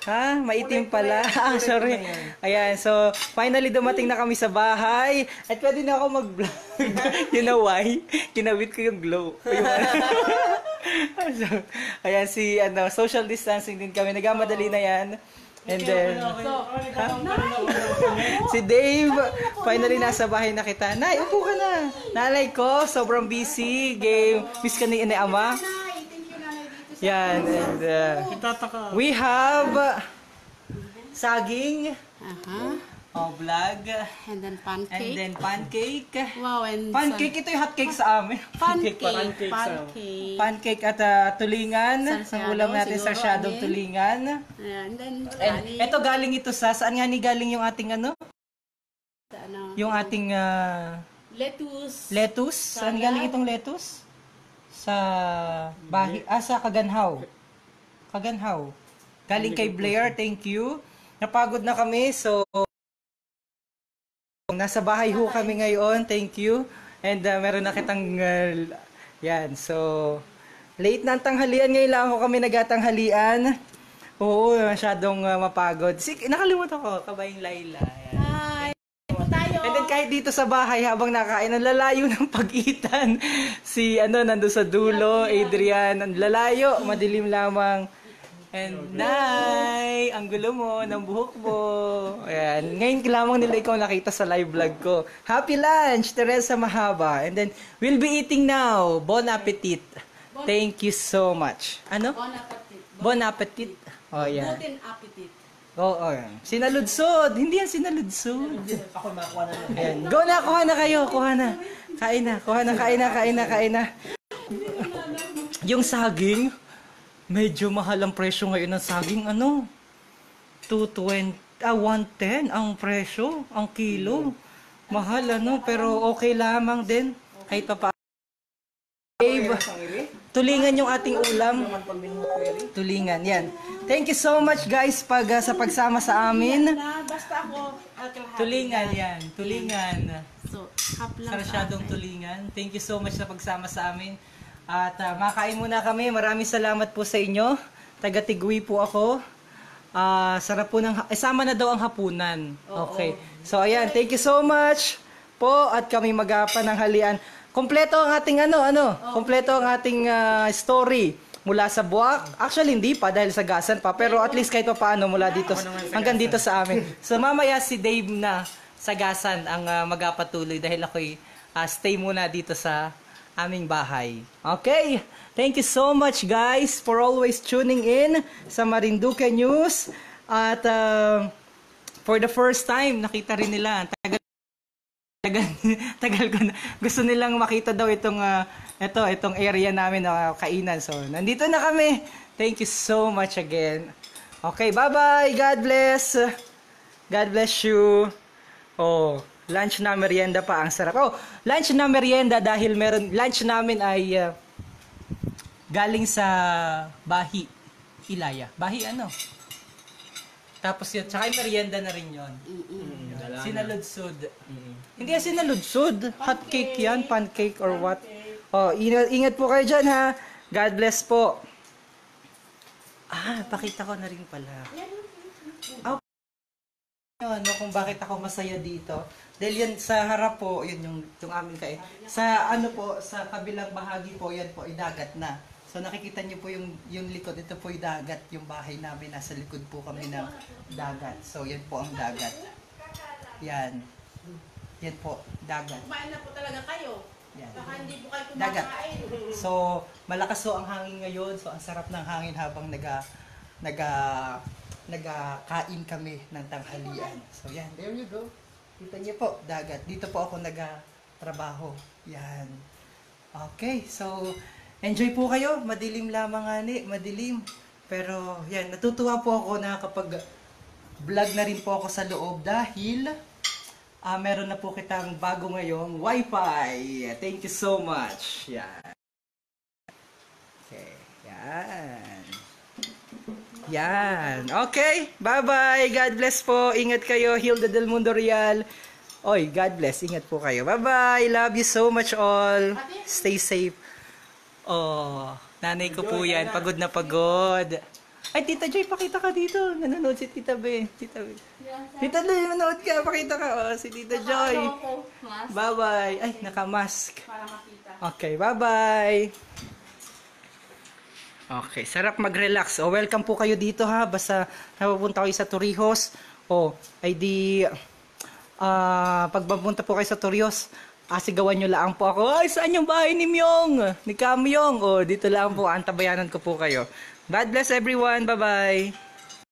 Ha? Maitim pala. Ah, sorry. Ayan, so finally dumating na kami sa bahay. At pwede na ako mag-vlog. You know why? Kinabit ko yung glow. So, ayan, social distancing din kami. Nagmamadali na yan. And then, si Dave, finally nasa bahay na kita. Nay, upo ka na. Nanay ko, sobrang busy. Game, miss ka ni ama. Yan, and we have saging, vlog, and then pancake. Wow, and pancake, ito yung hotcake sa amin. Pancake at tulingan. Ang ulam natin sa shadong tulingan. And then, ito galing ito saan nga ni galing yung ating yung ating lettuce. Saan galing itong lettuce? Sa sa Kaganhaw. Galing kay Blair, thank you. Napagod na kami, so nasa bahay ho kami ngayon, thank you. And meron na kitang yan, so late na ang tanghalian, ngayon lang ako kami nagatanghalian. Oo, masyadong mapagod. Nakalimutan ko, kabayang Laila. Yan. Hi! And then kahit dito sa bahay habang nakain, ang lalayo ng pag-itan. Si nando sa dulo, Adrian, ang lalayo, madilim lamang. And Nay, ang gulo mo, ng buhok mo. Ayan, ngayon lamang nila ikaw nakita sa live vlog ko. Happy lunch, Teresa Mahaba. And then, we'll be eating now. Bon appetit. Thank you so much. Ano? Bon appetit. Bon appetit. Oh, yan. Guten appetit. Oo, sinaludsod. Hindi yan sinaludsod. Ako makuha na. Ayan. Go na, kuha na kayo. Kuha na. Kain na. Yung saging, medyo mahal ang presyo ngayon ng saging. 220, 110 ang presyo, ang kilo. Mahal pero okay lamang din. Kahit pa tulingan yung ating ulam. Tulingan, yan. Thank you so much guys sa pagsama sa amin. Basta ako, tulingan yan, tulingan. So, hap lang Sarasyadong tulingan. Thank you so much sa pagsama sa amin. At makain muna kami. Maraming salamat po sa inyo. Taga-Tigwi po ako. Sarap po sama na daw ang hapunan. Okay. So ayan, thank you so much po at kami magapananghalian. Kompleto ang ating kompleto ang ating story mula sa Buwak. Actually hindi pa dahil sa gasan pa, pero at least kahit pa paano mula dito hanggang dito sa amin. So mamaya si Dave na sa gasan ang magapatuloy dahil ako'y stay muna dito sa aming bahay. Okay? Thank you so much guys for always tuning in sa Marinduque News. At for the first time nakita rin nila tagal ko na. Gusto nilang makita daw itong area namin na kainan. So, nandito na kami. Thank you so much again. Okay, bye-bye. God bless. God bless you. Oh, lunch na merienda pa. Ang sarap. Oh, lunch na merienda dahil lunch namin ay galing sa Bahi. Ilaya. Bahi Tapos yun, tsaka yung merienda na rin yun. Sinaludsod. Hindi yan sinaludsod. Hot cake yan, pancake or what. Oh, ingat po kayo dyan ha. God bless po. Pakita ko na rin pala. Kung bakit ako masaya dito. Dahil yan sa harap po, yun yung aming kain. Sa sa kabilang bahagi po, yan po, dagat na. So nakikita niyo po yung likod, ito po yung dagat, yung bahay namin, nasa likod po kami ng dagat. So yan po ang dagat. Yan. Yan po, dagat. Kumain na po talaga kayo. Yan. Baka hindi po kayo kumakain. Dagat. So malakas po ang hangin ngayon, so ang sarap ng hangin habang nagakain kami ng tanghalian. So yan, there you go. Kita niyo po, dagat. Dito po ako nagatrabaho. Yan. Okay, so enjoy po kayo. Madilim lamang madilim. Pero yan, natutuwa po ako na kapag vlog na rin po ako sa loob dahil meron na po kitang bago ngayong Wi-Fi. Thank you so much. Yan. Okay, yan. Yan. Okay, bye-bye. God bless po. Ingat kayo. Hilda del Mundo Real. Oy, God bless. Ingat po kayo. Bye-bye. Love you so much all. Stay safe. Oh, nanay ko po yan. Pagod na pagod. Ay, Tita Joy, pakita ka dito. Nanonood si Tita B. Tita B. Tita Joy, nanonood ka. Pakita ka. Oh, si Tita Joy. Bye-bye. Ay, naka-mask. Para makita. Okay, bye-bye. Okay, sarap mag-relax. O, welcome po kayo dito ha. Basta napupunta kayo sa Torrijos. O, ay di... pag pupunta po kayo sa Torrijos, asigawan nyo lang po ako. Ay, saan yung bahay ni Myong? Ni Kamyong. O, dito lang po. Antabayanan ko po kayo. God bless everyone. Bye-bye.